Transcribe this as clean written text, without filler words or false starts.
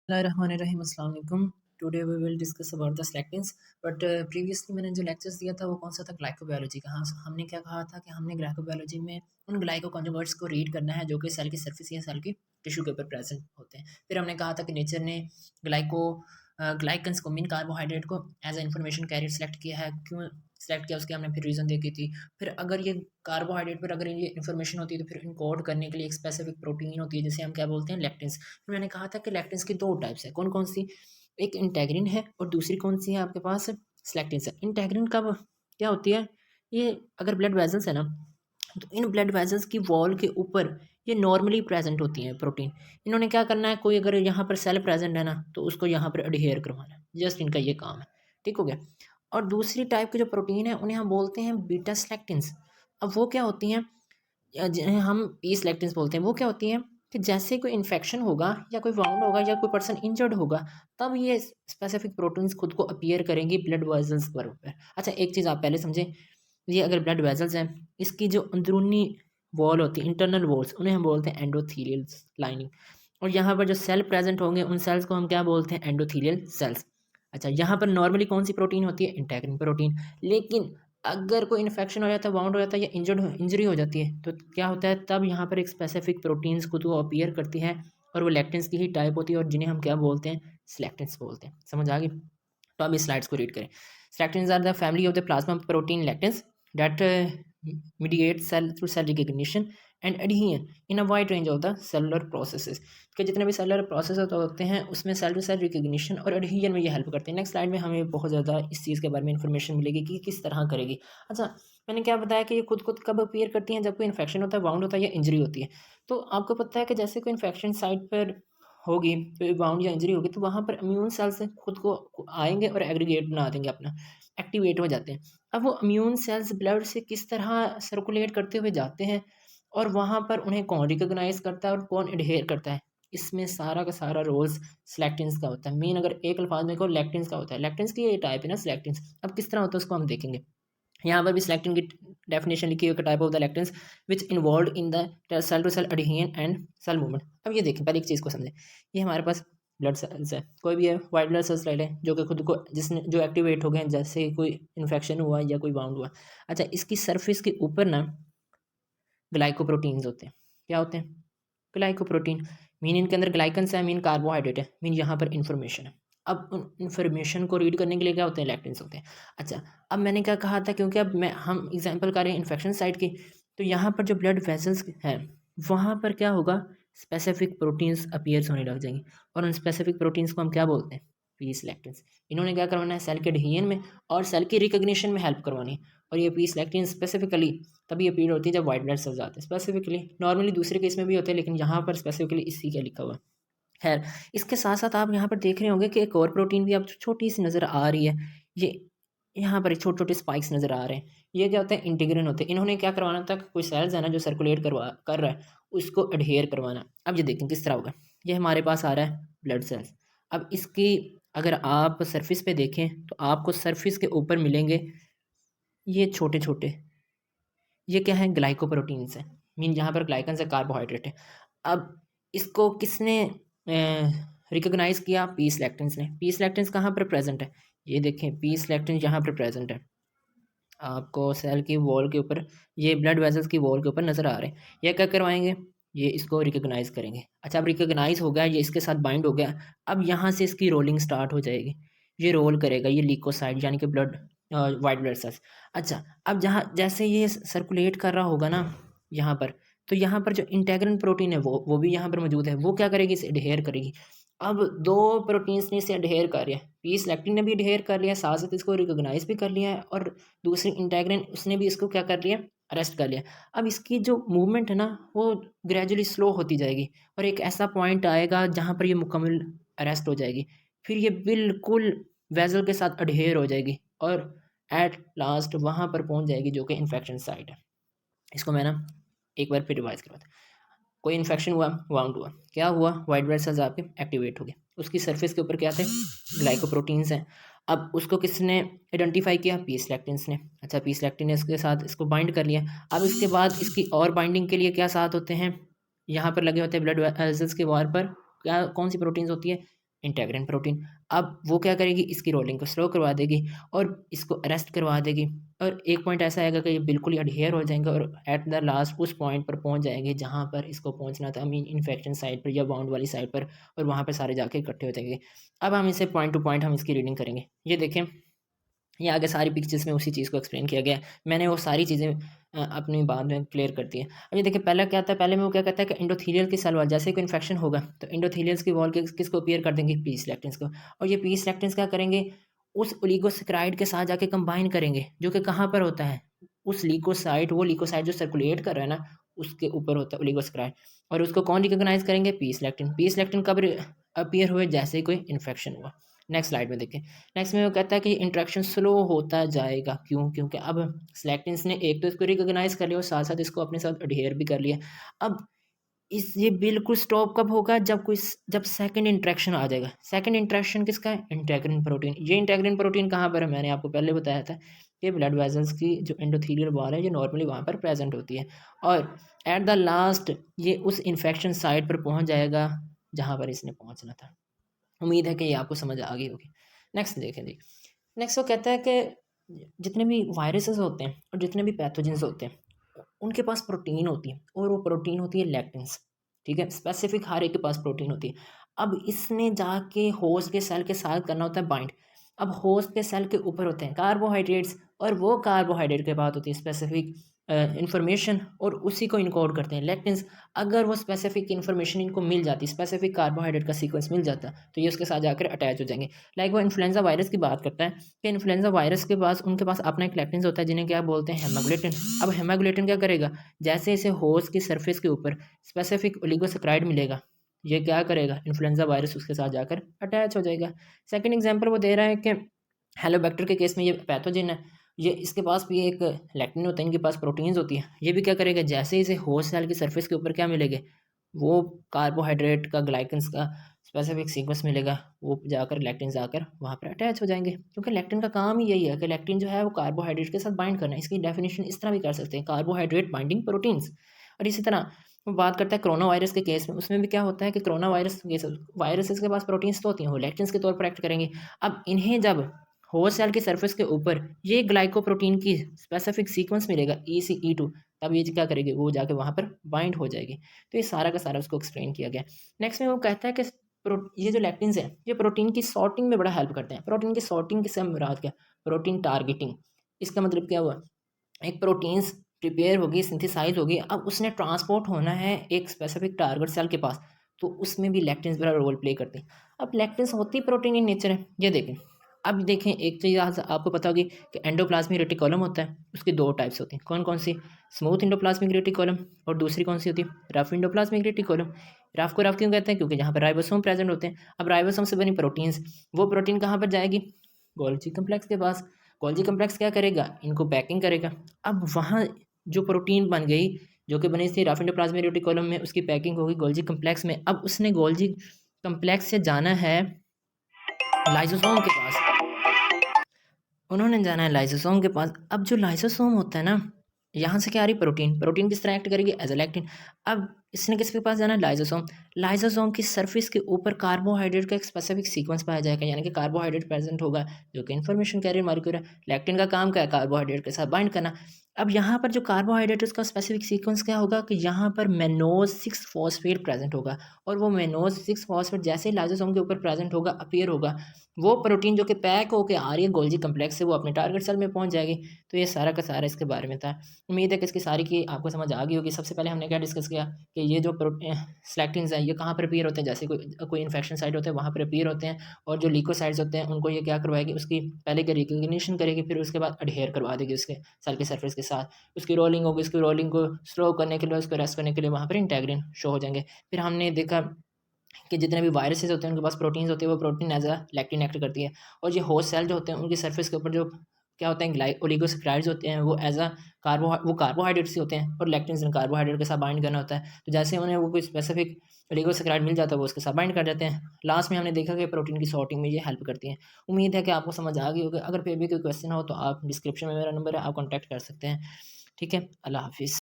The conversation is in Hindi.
Bismillahirrahmanirrahim. अस्सलाम वालेकुम. Today we will discuss about the selectins. But previously मैंने जो लेक्चर्स दिया था वो कौन सा था, ग्लाइकोबायोलॉजी का. हाँ, हमने क्या कहा था कि हमने ग्लाइकोबायोलॉजी में उन ग्लाइको कॉन्जुगेट्स को रीड करना है जो कि सेल की सरफेस या सेल की टिश्यू के ऊपर प्रेजेंट होते हैं. फिर हमने कहा था कि नेचर ने ग्लाइको ग्लाइकन्स को मीन कार्बोहाइड्रेट को as a information carrier select किया है. क्यों सेलेक्ट किया उसके हमने फिर रीज़न देखी थी. फिर अगर ये कार्बोहाइड्रेट पर अगर ये इन्फॉर्मेशन होती है तो फिर इनकोड करने के लिए एक स्पेसिफिक प्रोटीन होती है जिसे हम क्या बोलते हैं, लेक्टिन्स. फिर मैंने कहा था कि लेक्टिन्स की दो टाइप्स है. कौन कौन सी? एक इंटेग्रिन है और दूसरी कौन सी है आपके पास? सेलेक्टिन्स है. इंटेग्रिन कब क्या होती है? ये अगर ब्लड वेजल्स है ना, तो इन ब्लड वेजल्स की वॉल के ऊपर ये नॉर्मली प्रेजेंट होती हैं प्रोटीन. इन्होंने क्या करना है, कोई अगर यहाँ पर सेल प्रेजेंट है ना तो उसको यहाँ पर अडहेयर करवाना है. जस्ट इनका ये काम है. ठीक हो गया. और दूसरी टाइप के जो प्रोटीन है उन्हें हम बोलते हैं बीटा सेलेक्टिन्स. अब वो क्या होती हैं, जिन्हें हम पी सेलेक्टिन्स बोलते हैं, वो क्या होती हैं कि जैसे कोई इन्फेक्शन होगा या कोई वाउंड होगा या कोई पर्सन इंजर्ड होगा तब ये स्पेसिफिक प्रोटीन्स खुद को अपीयर करेंगी ब्लड वेजल्स पर. अच्छा, एक चीज़ आप पहले समझें. ये अगर ब्लड वेजल्स हैं, इसकी जो अंदरूनी वॉल होती है, इंटरनल वॉल्स, उन्हें हम बोलते हैं एंडोथीलियल लाइनिंग. और यहाँ पर जो सेल प्रेजेंट होंगे उन सेल्स को हम क्या बोलते हैं, एंडोथीलियल सेल्स. अच्छा, यहाँ पर नॉर्मली कौन सी प्रोटीन होती है, इंटेग्रिन प्रोटीन. लेकिन अगर कोई इन्फेक्शन हो जाता है, वाउंड हो जाता है या इंजरी हो जाती है तो क्या होता है, तब यहाँ पर एक स्पेसिफिक प्रोटीन्स खुद को अपीयर करती है और वो लेक्टिन्स की ही टाइप होती है और जिन्हें हम क्या बोलते हैं, सेलेक्टिन्स बोलते हैं. समझ आ गई? तो अब इस स्लाइड्स को रीड करें. Selectins are the family of the plasma protein lectins that mediate cell through cell recognition and adhesion in a wide range of the cellular processes. कि जितने भी सेलुलर प्रोसेस होते हैं उसमें सेल टू सेल रिकग्निशन और एडहेजन में ये हेल्प करते हैं. नेक्स्ट स्लाइड में हमें बहुत ज़्यादा इस चीज़ के बारे में इंफॉर्मेशन मिलेगी कि किस तरह करेगी. अच्छा, मैंने क्या बताया कि ये खुद खुद कब अपीयर करती हैं, जब कोई इन्फेक्शन होता है, वाउंड होता है या इंजरी होती है. तो आपको पता है कि जैसे कोई इन्फेक्शन साइट पर होगी, कोई वाउंड या इंजरी होगी, तो वहाँ पर इम्यून सेल्स खुद को आएंगे और एग्रीगेट बना देंगे, अपना एक्टिवेट हो जाते हैं. अब वो इम्यून सेल्स ब्लड से किस तरह सर्कुलेट करते हुए जाते हैं और वहाँ पर उन्हें कौन रिकॉग्नाइज करता है और कौन एडहेयर करता है, इसमें सारा का सारा रोल्स सेलेक्टिन्स का होता है. मेन अगर एक अल्फाज में को, लेक्टिन्स का होता है. लेक्टिन्स की ये टाइप है ना, सेलेक्टिन्स. अब किस तरह होता है उसको हम देखेंगे. यहाँ पर भी सेलेक्टिन की डेफिनेशन लिखी हुई, type of the lectins which involve in the cell to cell adhesion and cell movement. अब ये देखें, पहले एक चीज़ को समझें. ये हमारे पास ब्लड सेल्स है, कोई भी है, वाइट ब्लड सेल्स ले लें जो कि खुद को जिसने जो एक्टिवेट हो गए जैसे कोई इन्फेक्शन हुआ या कोई वाउंड हुआ. अच्छा, इसकी सरफेस के ऊपर ना ग्लाइकोप्रोटीन्स होते हैं. क्या होते हैं? ग्लाइकोप्रोटीन. मीन इनके अंदर ग्लाइकन्स है, मीन कार्बोहाइड्रेट है, मीन यहाँ पर इन्फॉर्मेशन है. अब उन इन्फॉर्मेशन को रीड करने के लिए क्या होते हैं, लेक्टिन्स होते हैं. अच्छा, अब मैंने क्या कहा था, क्योंकि अब हम एग्जांपल कर रहे हैं इन्फेक्शन साइट की, तो यहाँ पर जो ब्लड वेसल्स हैं वहाँ पर क्या होगा, स्पेसिफिक प्रोटीन्स अपीयर्स होने लग जाएंगे और उन स्पेसिफिक प्रोटीन्स को हम क्या बोलते हैं, पी सेलेक्टिन्स. इन्होंने क्या करवाना है, सेल के एडहेजन में और सेल की रिकग्निशन में हेल्प करवानी है. और ये पी सेलेक्टिन स्पेसिफिकली तभी अपीयर होती है जब वाइट ब्लड सेल्स आते हैं. स्पेसिफिकली नॉर्मली दूसरे केस में भी होते हैं, लेकिन यहाँ पर स्पेसिफिकली इसी का लिखा हुआ है. खैर, इसके साथ साथ आप यहाँ पर देख रहे होंगे कि एक और प्रोटीन भी अब छोटी सी नज़र आ रही है. ये यहाँ पर छोटे छोटे स्पाइक्स नज़र आ रहे हैं. ये क्या होते हैं, इंटीग्रिन होते हैं. इन्होंने क्या करवाना था, कोई सेल्स है ना जो सर्कुलेट कर रहा है उसको एडहेयर करवाना. अब ये देखें किस तरह होगा. ये हमारे पास आ रहा है ब्लड सेल्स. अब इसकी अगर आप सरफेस पे देखें तो आपको सरफेस के ऊपर मिलेंगे ये छोटे छोटे, ये क्या है, ग्लाइकोप्रोटीन्स है. मीन यहाँ पर ग्लाइकन से कार्बोहाइड्रेट है. अब इसको किसने रिकॉग्नाइज किया, पी सेलेक्टिन्स ने. पी सेलेक्टिन्स कहाँ पर प्रेजेंट है, ये देखें, पी सेलेक्टिन्स यहाँ पर प्रेजेंट है. आपको सेल की वॉल के ऊपर, ये ब्लड वेसल्स की वॉल के ऊपर नज़र आ रहे हैं. ये क्या करवाएंगे, ये इसको रिकॉग्नाइज करेंगे. अच्छा, अब रिकॉग्नाइज हो गया, ये इसके साथ बाइंड हो गया. अब यहाँ से इसकी रोलिंग स्टार्ट हो जाएगी. ये रोल करेगा, ये लीकोसाइड यानी कि ब्लड वाइट ब्लड सेल्स. अच्छा, अब जहाँ जैसे ये सर्कुलेट कर रहा होगा ना यहाँ पर, तो यहाँ पर जो इंटेग्रिन प्रोटीन है वो भी यहाँ पर मौजूद है. वो क्या करेगी, इसे एडहेयर करेगी. अब दो प्रोटीन्स ने इसे एडहेयर कर लिया. पी सेलेक्टिन ने भी एडहेयर कर लिया, साथ साथ इसको रिकॉग्नाइज भी कर लिया है, और दूसरी इंटेग्रिन उसने भी इसको क्या कर लिया, अरेस्ट कर लिया. अब इसकी जो मूवमेंट है ना वो ग्रेजुअली स्लो होती जाएगी और एक ऐसा पॉइंट आएगा जहाँ पर ये मुकम्मल अरेस्ट हो जाएगी. फिर ये बिल्कुल वेजल के साथ अडहेयर हो जाएगी और एट लास्ट वहाँ पर पहुँच जाएगी जो कि इन्फेक्शन साइट है. इसको मैं ना एक बार फिर रिवाइज करवाता. कोई इन्फेक्शन हुआ, वाउंड हुआ, क्या हुआ, वाइट ब्लड सेल्स आपके एक्टिवेट हो गए. उसकी सरफेस के ऊपर क्या थे, ग्लाइकोप्रोटीन्स हैं. अब उसको किसने आइडेंटिफाई किया, पी सेलेक्टिन्स ने. अच्छा, पी सेलेक्टिन ने इसके साथ इसको बाइंड कर लिया. अब इसके बाद इसकी और बाइंडिंग के लिए क्या साथ होते हैं, यहाँ पर लगे होते हैं ब्लड वेसल्स के वार पर क्या, कौन सी प्रोटीन्स होती है, इंटेग्रिन प्रोटीन। अब वो क्या करेगी, इसकी रोलिंग को स्लो करवा देगी और इसको अरेस्ट करवा देगी, और एक पॉइंट ऐसा आएगा कि ये बिल्कुल ही अडहेयर हो जाएंगे और एट द लास्ट उस पॉइंट पर पहुंच जाएंगे जहां पर इसको पहुंचना था, मीन इन्फेक्शन साइड पर या बाउंड वाली साइड पर, और वहां पर सारे जाके इकट्ठे हो जाएंगे। अब हम इसे पॉइंट टू पॉइंट हम इसकी रीडिंग करेंगे। ये देखें, ये आगे सारी पिक्चर्स में उसी चीज़ को एक्सप्लेन किया गया है। मैंने वो सारी चीज़ें अपनी बात में क्लियर कर दी है। अब ये देखिए, पहला क्या आता है, पहले में वो क्या कहता है कि एंडोथेलियल की सेल वॉल, जैसे कोई इन्फेक्शन होगा तो एंडोथेलियल्स की वॉल किसको अपीयर कर देंगे, पी सिलेक्टेंस को, और ये पी सिलेक्टेंस क्या करेंगे, उस ओलिगोसेक्राइड के साथ जाके कंबाइन करेंगे, जो कि कहाँ पर होता है, उस लीकोसाइट, वो लीकोसाइट जो सर्कुलेट कर रहा है ना, उसके ऊपर होता है ओलिगोसेक्राइड, और उसको कौन रिकॉग्नाइज करेंगे, पी सिलेक्टिन। पी सिलेक्टिन कब अपीयर हुए, जैसे कोई इन्फेक्शन हुआ। नेक्स्ट स्लाइड में देखें। नेक्स्ट में वो कहता है कि इंट्रैक्शन स्लो होता जाएगा, क्यों, क्योंकि अब सिलेक्टिन्स ने एक तो इसको रिकॉग्नाइज कर लिया और साथ साथ इसको अपने साथ अडहेयर भी कर लिया। अब इस ये बिल्कुल स्टॉप कब होगा, जब सेकंड इंट्रैक्शन आ जाएगा। सेकंड इंट्रैक्शन किसका है, इंटेग्रिन प्रोटीन। ये इंटेग्रिन प्रोटीन कहाँ पर है, मैंने आपको पहले बताया था कि ब्लड वेजल्स की जो एंडोथेलियल वॉल है ये नॉर्मली वहाँ पर प्रेजेंट होती है, और एट द लास्ट ये उस इन्फेक्शन साइट पर पहुँच जाएगा जहाँ पर इसने पहुँचना था। उम्मीद है कि ये आपको समझ आ गई होगी। नेक्स्ट देखें जी। नेक्स्ट वो कहता है कि जितने भी वायरसेस होते हैं और जितने भी पैथोजेंस होते हैं उनके पास प्रोटीन होती है, और वो प्रोटीन होती है लैक्टिन्स। ठीक है, स्पेसिफिक हर एक के पास प्रोटीन होती है। अब इसने जाके होस्ट के सेल के साथ करना होता है बाइंड। अब होस्ट के सेल के ऊपर होते हैं कार्बोहाइड्रेट्स, और वो कार्बोहाइड्रेट के बाद होती है स्पेसिफिक इंफॉर्मेशन, और उसी को इनकोड करते हैं लैक्टिन्स। अगर वो स्पेसिफिक इन्फॉर्मेशन इनको मिल जाती, स्पेसिफिक कार्बोहाइड्रेट का सीक्वेंस मिल जाता, तो ये उसके साथ जाकर अटैच हो जाएंगे। लाइक वो इन्फ्लुएंजा वायरस की बात करता है कि इन्फ्लुएंजा वायरस के पास उनके पास अपना एक लैक्टिन्स होता है जिन्हें क्या बोलते हैं, हेमाग्लूटिन। अब हेमाग्लूटिन क्या करेगा, जैसे इसे होस्ट की सरफेस के ऊपर स्पेसिफिक ओलिगोसेक्राइड मिलेगा, ये क्या करेगा, इन्फ्लुएंजा वायरस उसके साथ जाकर अटैच हो जाएगा। सेकेंड एग्जाम्पल वो दे रहा है कि हेलोबैक्टर के केस में ये पैथोजिन है, ये इसके पास भी एक लैक्टिन होता है, इनके पास प्रोटीन्स होती है। ये भी क्या करेगा, जैसे इसे होस्ट सेल की सरफेस के ऊपर क्या मिलेगा, वो कार्बोहाइड्रेट का ग्लाइकन्स का स्पेसिफिक सीक्वेंस मिलेगा, वो जाकर लैक्टिन जाकर वहाँ पर अटैच हो जाएंगे, क्योंकि लैक्टिन का काम ही यही है कि लैक्टिन जो है वो कार्बोहाइड्रेट के साथ बाइंड करना है। इसकी डेफिनेशन इस तरह भी कर सकते हैं, कार्बोहाइड्रेट बाइंडिंग प्रोटीन्स। और इसी तरह वो बात करता है कोरोना वायरस के केस में, उसमें भी क्या होता है कि कोरोना वायरस केस वायरसेस के पास प्रोटीन्स तो होती हैं, वो लैक्टिन्स के तौर पर एक्ट करेंगे। अब इन्हें जब होस्ट सेल की सरफेस के ऊपर ये ग्लाइकोप्रोटीन की स्पेसिफिक सीक्वेंस मिलेगा ECE2, तब ये क्या करेगी, वो जाके वहाँ पर बाइंड हो जाएगी। तो ये सारा का सारा उसको एक्सप्लेन किया गया। नेक्स्ट में वो कहता है कि ये जो लैक्टिन्स हैं ये प्रोटीन की सॉर्टिंग में बड़ा हेल्प करते हैं। प्रोटीन की सॉर्टिंग किससे मुराद क्या, प्रोटीन टारगेटिंग। इसका मतलब क्या हुआ, एक प्रोटीन्स प्रिपेयर होगी, सिंथेसाइज होगी, अब उसने ट्रांसपोर्ट होना है एक स्पेसिफिक टारगेट सेल के पास, तो उसमें भी लैक्टिन्स बड़ा रोल प्ले करते हैं। अब लैक्टिन्स होती प्रोटीन इन नेचर है, ये देखें। अब देखें, एक चीज़ आपको पता होगी कि एंडोप्लाज्मिक रेटिकुलम होता है, उसकी दो टाइप्स होती हैं, कौन कौन सी, स्मूथ एंडोप्लाज्मिक रेटिकुलम, और दूसरी कौन सी होती है, रफ एंडोप्लाज्मिक रेटिकुलम। रफ को रफ क्यों कहते हैं, क्योंकि यहाँ पर राइबोसोम प्रेजेंट होते हैं। अब राइबोसोम से बनी प्रोटीन्स, वो प्रोटीन कहाँ पर जाएगी, गोल्गी कम्प्लेक्स के पास। गोल्गी कम्प्लेक्स क्या करेगा, इनको पैकिंग करेगा। अब वहाँ जो प्रोटीन बन गई, जो कि बनी थी रफ एंडोप्लाज्मिक रेटिकुलम में, उसकी पैकिंग होगी गोल्गी कम्प्लेक्स में। अब उसने गोल्गी कम्प्लेक्स से जाना है लाइसोसोम के पास, उन्होंने जाना है लाइसोसोम के पास। अब जो लाइसोसोम होता है ना, यहाँ से क्या आ रही, प्रोटीन, प्रोटीन किस तरह एक्ट करेगी, एज अ लैक्टिन। अब इसने किसके पास जाना है, लाइसोसोम। लाइसोसोम की सरफेस के ऊपर कार्बोहाइड्रेट का एक स्पेसिफिक सीक्वेंस पाया जाएगा, यानी कि कार्बोहाइड्रेट प्रेजेंट होगा जो कि इन्फॉर्मेशन कैरियर मॉलिक्यूल है। लैक्टिन का काम क्या है, कार्बोहाइड्रेट के साथ बाइंड करना। अब यहाँ पर जो कार्बोहाइड्रेट उसका स्पेसिफिक सीक्वेंस क्या होगा कि यहाँ पर मेनोज 6 फॉस्फेट प्रेजेंट होगा, और वो मेनोज 6 फॉस्फेट जैसे ही लाइसोसोम के ऊपर प्रेजेंट होगा, अपीयर होगा, वो प्रोटीन जो कि पैक होकर आ रही है गोल्गी कम्प्लेक्स से, वो अपने टारगेट सेल में पहुंच जाएगी। तो ये सारा का सारा इसके बारे में था। उम्मीद है कि इसकी सारी की आपको समझ आ गई होगी। सबसे पहले हमने क्या डिस्कस किया कि ये जो स्लैक्टिन्स हैं ये कहाँ पर अपीयर होते हैं, जैसे कोई इन्फेक्शन साइट होते हैं वहाँ पर अपीयर होते हैं, और जो लीकोसाइट्स होते हैं उनको ये क्या करवाएगी, उसकी पहले की रिकग्निशन करेगी, फिर उसके बाद अडहेयर करवा देगी उसके सेल के सरफेस के साथ। उसकी रोलिंग होगी, उसकी रोलिंग को स्लो करने के लिए, उसको रेस्ट करने के लिए वहाँ पर इंटेग्रिन शो हो जाएंगे। फिर हमने देखा कि जितने भी वायरसेस होते हैं उनके पास प्रोटीन्स होते हैं, वो protein as a lectin act करती है। और ये होस्ट सेल जो होते हैं उनकी सरफेस के ऊपर जो क्या होते हैं, ओलिगोसेक्राइड्स होते हैं, वो एज अ कार्बोहाइड्रेट्स ही होते हैं, और लैक्टिन्स कार्बोहाइड्रेट के साथ बाइंड करना होता है। तो जैसे उन्हें वो कोई स्पेसिफिक ओलिगोसेक्राइड मिल जाता है वो उसके साथ बाइंड कर जाते हैं। लास्ट में हमने देखा कि प्रोटीन की सॉर्टिंग में ये हेल्प करती है। उम्मीद है कि आपको समझ आ गई होगी। अगर फिर भी कोई क्वेश्चन हो तो आप डिस्क्रिप्शन में मेरा नंबर है, आप कॉन्टैक्ट कर सकते हैं। ठीक है, अल्लाह हाफिज़।